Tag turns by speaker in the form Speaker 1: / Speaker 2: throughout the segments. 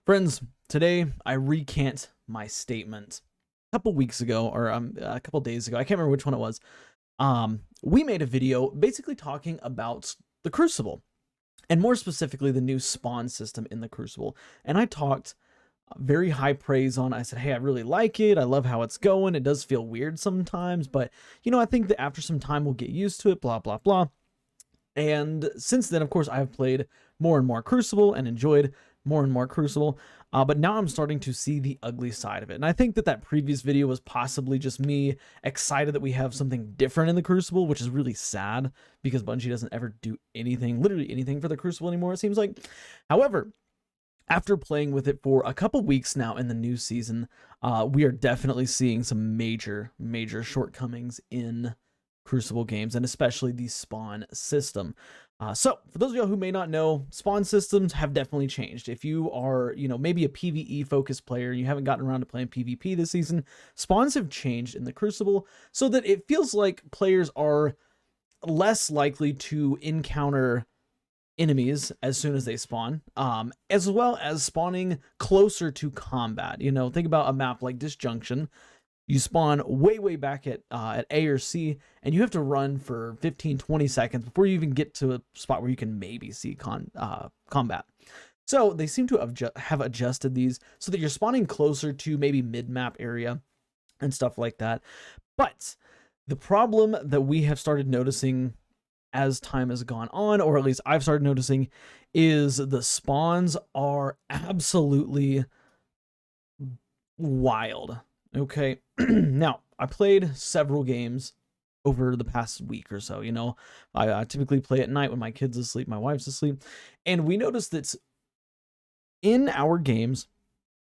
Speaker 1: Friends, today I recant my statement. A couple weeks ago, or a couple days ago, I can't remember which one it was. We made a video basically talking about the Crucible, and more specifically, the new spawn system in the Crucible. And I talked very high praise on. I said, hey, I really like it. I love how it's going. It does feel weird sometimes, but I think that after some time we'll get used to it. Blah blah blah. And since then, of course, I have played more and more Crucible and enjoyed more and more Crucible, but now I'm starting to see the ugly side of it. And I think that that previous video was possibly just me excited that we have something different in the Crucible, which is really sad because Bungie doesn't ever do anything, literally anything for the Crucible anymore, it seems like. However, after playing with it for a couple weeks now in the new season, we are definitely seeing some major shortcomings in Crucible games, and especially the spawn system. So for those of y'all who may not know, spawn systems have definitely changed. If you are, maybe a PvE focused player and you haven't gotten around to playing PvP this season, spawns have changed in the Crucible so that it feels like players are less likely to encounter enemies as soon as they spawn, as well as spawning closer to combat. Think about a map like Disjunction. You spawn way back at A or C, and you have to run for 15-20 seconds before you even get to a spot where you can maybe see combat. So they seem to have adjusted these so that you're spawning closer to maybe mid-map area and stuff like that. But the problem that we have started noticing as time has gone on, or at least I've started noticing, is the spawns are absolutely wild. Okay, now I played several games over the past week or so. I typically play at night when my kid's asleep, my wife's asleep, and we noticed that in our games,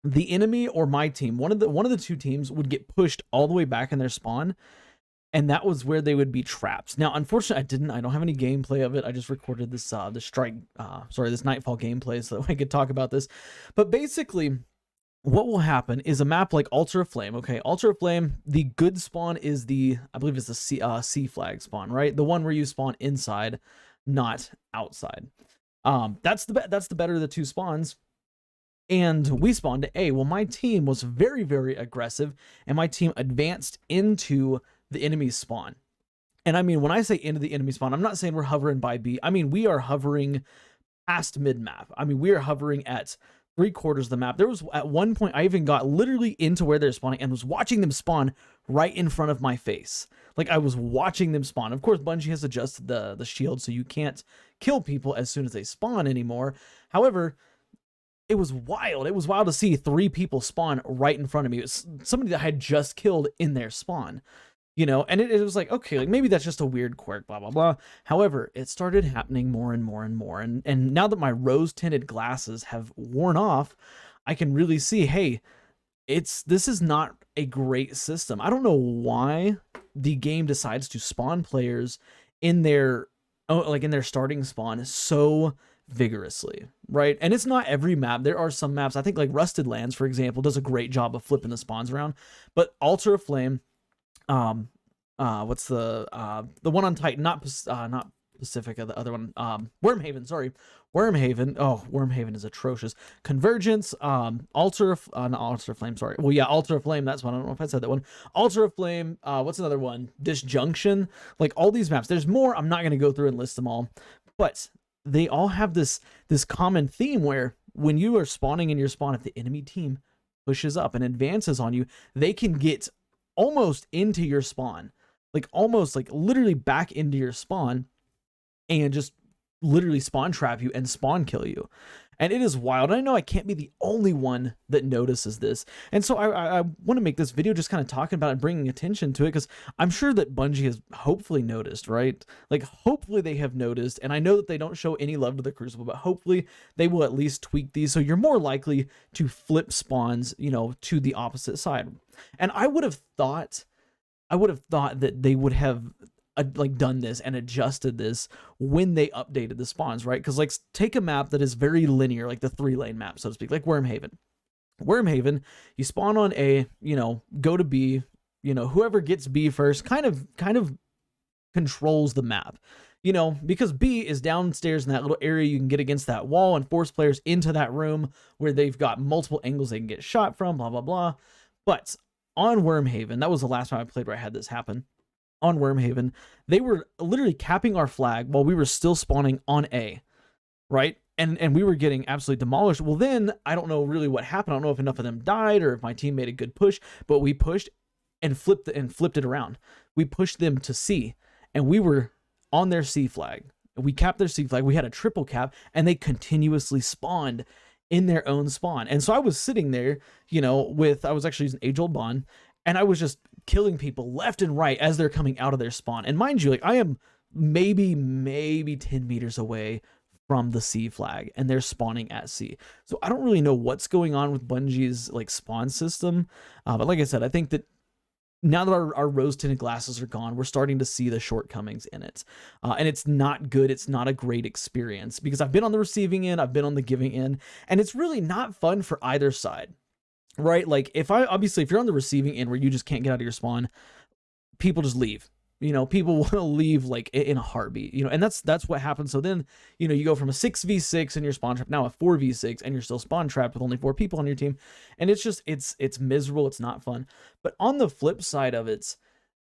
Speaker 1: the enemy or my team, one of the two teams, would get pushed all the way back in their spawn, and that was where they would be trapped. Now, unfortunately, I don't have any gameplay of it. I just recorded this this Nightfall gameplay so that I could talk about this. But basically, what will happen is a map like Altar of Flame. Okay, Altar of Flame, the good spawn is I believe it's the C flag spawn, right? The one where you spawn inside, not outside. That's the better of the two spawns. And we spawned to A. Well, my team was very aggressive, and my team advanced into the enemy's spawn. And I mean, when I say into the enemy spawn, I'm not saying we're hovering by B. I mean, we are hovering past mid-map. I mean, we are hovering at 3/4 of the map. There was at one point I even got literally into where they're spawning and was watching them spawn right in front of my face. Like, I was watching them spawn. Of course, Bungie has adjusted the shield so you can't kill people as soon as they spawn anymore. However, it was wild. It was wild to see 3 people spawn right in front of me. It was somebody that I had just killed in their spawn. And it was like, okay, like maybe that's just a weird quirk, blah, blah, blah. However, it started happening more and more and more. And now that my rose-tinted glasses have worn off, I can really see, hey, this is not a great system. I don't know why the game decides to spawn players in their starting spawn so vigorously, right? And it's not every map. There are some maps, I think like Rusted Lands, for example, does a great job of flipping the spawns around. But Altar of Flame, what's the one on Titan, not Pacifica, the other one, Wormhaven, sorry. Wormhaven, Wormhaven is atrocious. Convergence, not Altar of Flame, sorry. Well, yeah, Altar of Flame, that's one. I don't know if I said that one. Altar of Flame, what's another one? Disjunction, like all these maps. There's more, I'm not going to go through and list them all, but they all have this common theme where when you are spawning in your spawn, if the enemy team pushes up and advances on you, they can get almost into your spawn, like almost like literally back into your spawn and just literally spawn trap you and spawn kill you. And it is wild. I know I can't be the only one that notices this. And so I want to make this video just kind of talking about it and bringing attention to it, because I'm sure that Bungie has hopefully noticed, right? Like, hopefully they have noticed. And I know that they don't show any love to the Crucible, but hopefully they will at least tweak these so you're more likely to flip spawns, to the opposite side. And I would have thought that they would have done this and adjusted this when they updated the spawns, right? Because like, take a map that is very linear, like the 3-lane map, so to speak, like Wormhaven. You spawn on A, go to B, whoever gets B first kind of controls the map. you know, because B is downstairs in that little area, you can get against that wall and force players into that room where they've got multiple angles they can get shot from, blah, blah, blah. But on Wormhaven, that was the last time I played where I had this happen. On Wormhaven, they were literally capping our flag while we were still spawning on A, right? And we were getting absolutely demolished. Well, then I don't know really what happened. I don't know if enough of them died or if my team made a good push, but we pushed and flipped it around. We pushed them to C, and we were on their C flag. We capped their C flag. We had a triple cap, and they continuously spawned in their own spawn. And so I was sitting there, you know, I was actually using Age Old Bond, and I was just killing people left and right as they're coming out of their spawn. And mind you, like, I am maybe 10 meters away from the C flag, and they're spawning at C. So I don't really know what's going on with Bungie's like spawn system. But like I said, I think that now that our rose-tinted glasses are gone, we're starting to see the shortcomings in it. And it's not good. It's not a great experience, because I've been on the receiving end, I've been on the giving end, and it's really not fun for either side, right? Like, if you're on the receiving end where you just can't get out of your spawn, people just leave. You know, people will leave like in a heartbeat, you know, and that's what happens. So then, you know, you go from a 6v6 in your spawn trap, now a 4v6, and you're still spawn trapped with only 4 people on your team. And it's just, it's miserable. It's not fun. But on the flip side of it,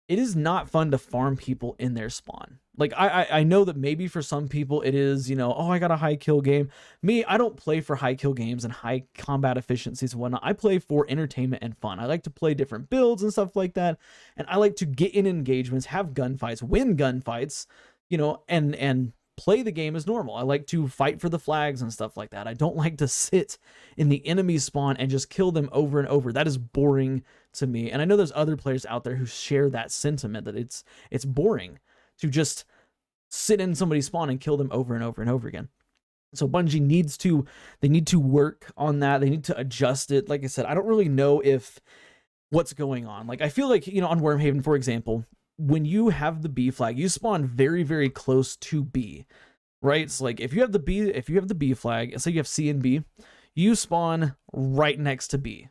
Speaker 1: it is not fun to farm people in their spawn. Like, I know that maybe for some people it is, you know, oh, I got a high kill game. Me, I don't play for high kill games and high combat efficiencies and whatnot. I play for entertainment and fun. I like to play different builds and stuff like that. And I like to get in engagements, have gunfights, win gunfights, you know, and play the game as normal. I like to fight for the flags and stuff like that. I don't like to sit in the enemy spawn and just kill them over and over. That is boring to me. And I know there's other players out there who share that sentiment, that it's boring to just sit in somebody's spawn and kill them over and over and over again. So Bungie needs to work on that. They need to adjust it. Like I said, I don't really know what's going on. Like, I feel like, you know, on Wormhaven, for example, when you have the B flag, you spawn very, very close to B, right? It's like, if you have the B flag, say you have C and B, you spawn right next to B,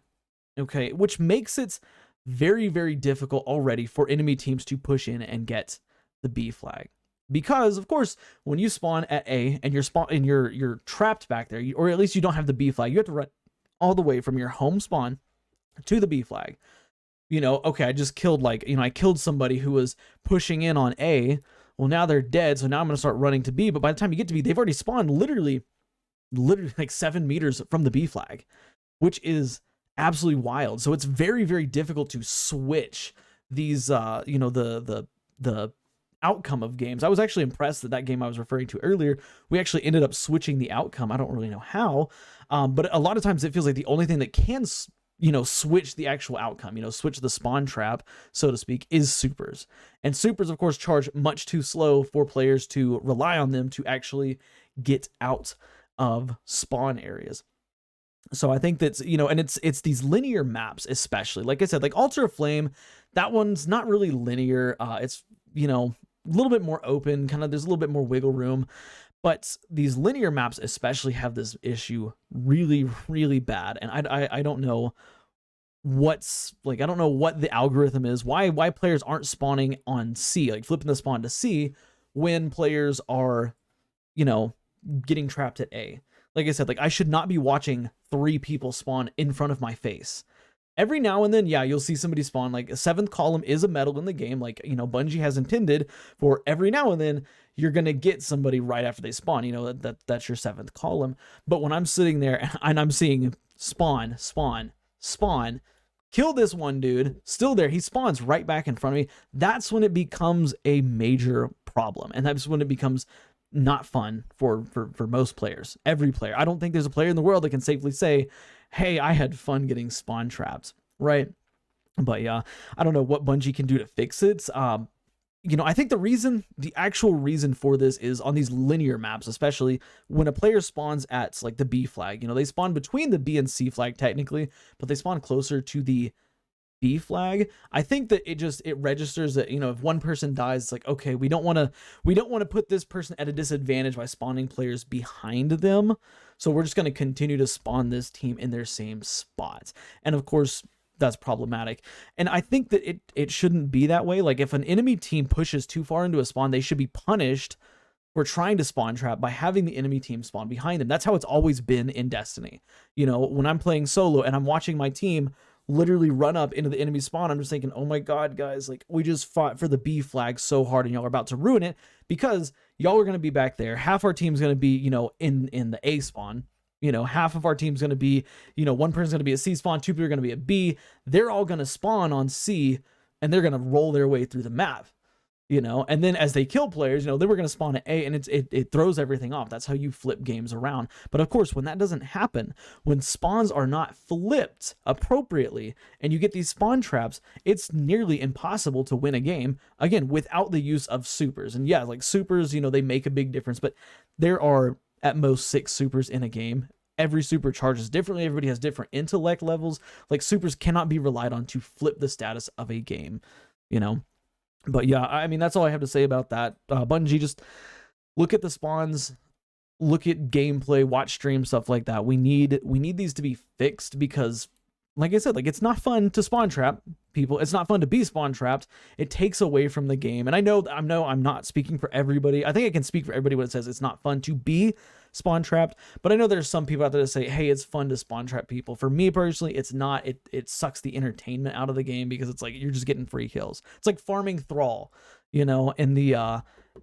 Speaker 1: okay? Which makes it very, very difficult already for enemy teams to push in and get the B flag. Because, of course, when you spawn at A and you're trapped back there, or at least you don't have the B flag, you have to run all the way from your home spawn to the B flag. You know, okay, I just killed, like, you know, I killed somebody who was pushing in on A. Well, now they're dead, so now I'm going to start running to B. But by the time you get to B, they've already spawned literally like 7 meters from the B flag, which is absolutely wild. So it's very, very difficult to switch these, you know, the outcome of games. I was actually impressed that game I was referring to earlier, we actually ended up switching the outcome. I don't really know how, but a lot of times it feels like the only thing that can, you know, switch the actual outcome, you know, switch the spawn trap, so to speak, is supers. And supers, of course, charge much too slow for players to rely on them to actually get out of spawn areas. So I think that's, you know, and it's these linear maps, especially, like I said, like Altar of Flame, that one's not really linear. It's, you know, a little bit more open, kind of, there's a little bit more wiggle room. But these linear maps especially have this issue really, really bad. And I don't know I don't know what the algorithm is, why players aren't spawning on C, like flipping the spawn to C, when players are, you know, getting trapped at A. Like I said, like, I should not be watching 3 people spawn in front of my face. Every now and then, yeah, you'll see somebody spawn. Like, a 7th column is a medal in the game. Like, you know, Bungie has intended for every now and then you're going to get somebody right after they spawn. You know, that's your 7th column. But when I'm sitting there and I'm seeing spawn, kill this one dude, still there, he spawns right back in front of me, that's when it becomes a major problem. And that's when it becomes not fun for most players, every player. I don't think there's a player in the world that can safely say, hey, I had fun getting spawn trapped, right? But yeah, I don't know what Bungie can do to fix it. You know, I think the actual reason for this is on these linear maps, especially when a player spawns at like the B flag. You know, they spawn between the B and C flag technically, but they spawn closer to the B flag. I think that it registers that, you know, if one person dies, it's like, okay, we don't want to put this person at a disadvantage by spawning players behind them. So we're just going to continue to spawn this team in their same spots. And of course, that's problematic. And I think that it shouldn't be that way. Like, if an enemy team pushes too far into a spawn, they should be punished we're trying to spawn trap by having the enemy team spawn behind them. That's how it's always been in Destiny. You know, when I'm playing solo and I'm watching my team literally run up into the enemy spawn, I'm just thinking, oh my God, guys, like we just fought for the B flag so hard and y'all are about to ruin it because y'all are going to be back there. Half our team's going to be, you know, in the A spawn. You know, half of our team's going to be, you know, one person's going to be at C spawn, two people are going to be at B. They're all going to spawn on C and they're going to roll their way through the map. You know, and then as they kill players, you know, they were going to spawn at A, and it throws everything off. That's how you flip games around. But of course, when that doesn't happen, when spawns are not flipped appropriately, and you get these spawn traps, it's nearly impossible to win a game, again, without the use of supers. And yeah, like supers, you know, they make a big difference, but there are at most 6 supers in a game. Every super charges differently. Everybody has different intellect levels. Like supers cannot be relied on to flip the status of a game, you know? But yeah, I mean, that's all I have to say about that. Bungie, just look at the spawns, look at gameplay, watch stream, stuff like that. We need these to be fixed because, like I said, like it's not fun to spawn trap people. It's not fun to be spawn trapped. It takes away from the game. And I know I'm not speaking for everybody. I think I can speak for everybody when it says it's not fun to be spawn trapped, but I know there's some people out there that say, hey, it's fun to spawn trap people. For me personally, it's not. It sucks the entertainment out of the game because it's like you're just getting free kills. It's like farming Thrall, you know, in the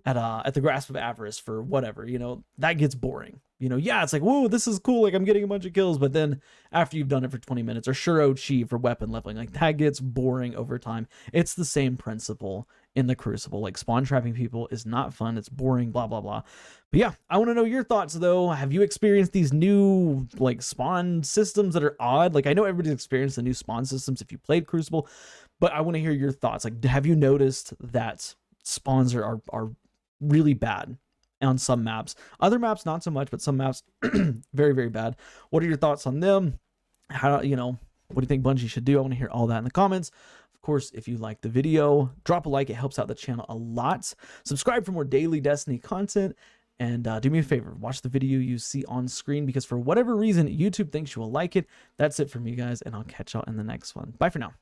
Speaker 1: at the Grasp of Avarice for whatever, you know, that gets boring. You know, yeah, it's like, whoa, this is cool, like I'm getting a bunch of kills, but then after you've done it for 20 minutes, or Shuro Chi for weapon leveling, like that gets boring over time. It's the same principle in the Crucible. Like spawn trapping people is not fun, it's boring, blah blah blah. But yeah, I want to know your thoughts though. Have you experienced these new like spawn systems that are odd? Like I know everybody's experienced the new spawn systems if you played Crucible, but I want to hear your thoughts. Like, have you noticed that spawns are really bad on some maps? Other maps not so much, but some maps very, very bad. What are your thoughts on them? How, you know, what do you think Bungie should do? I want to hear all that in the comments. Of course, if you like the video, drop a like. It helps out the channel a lot. Subscribe for more daily Destiny content. And do me a favor, watch the video you see on screen because for whatever reason, YouTube thinks you will like it. That's it for me, guys, and I'll catch y'all in the next one. Bye for now.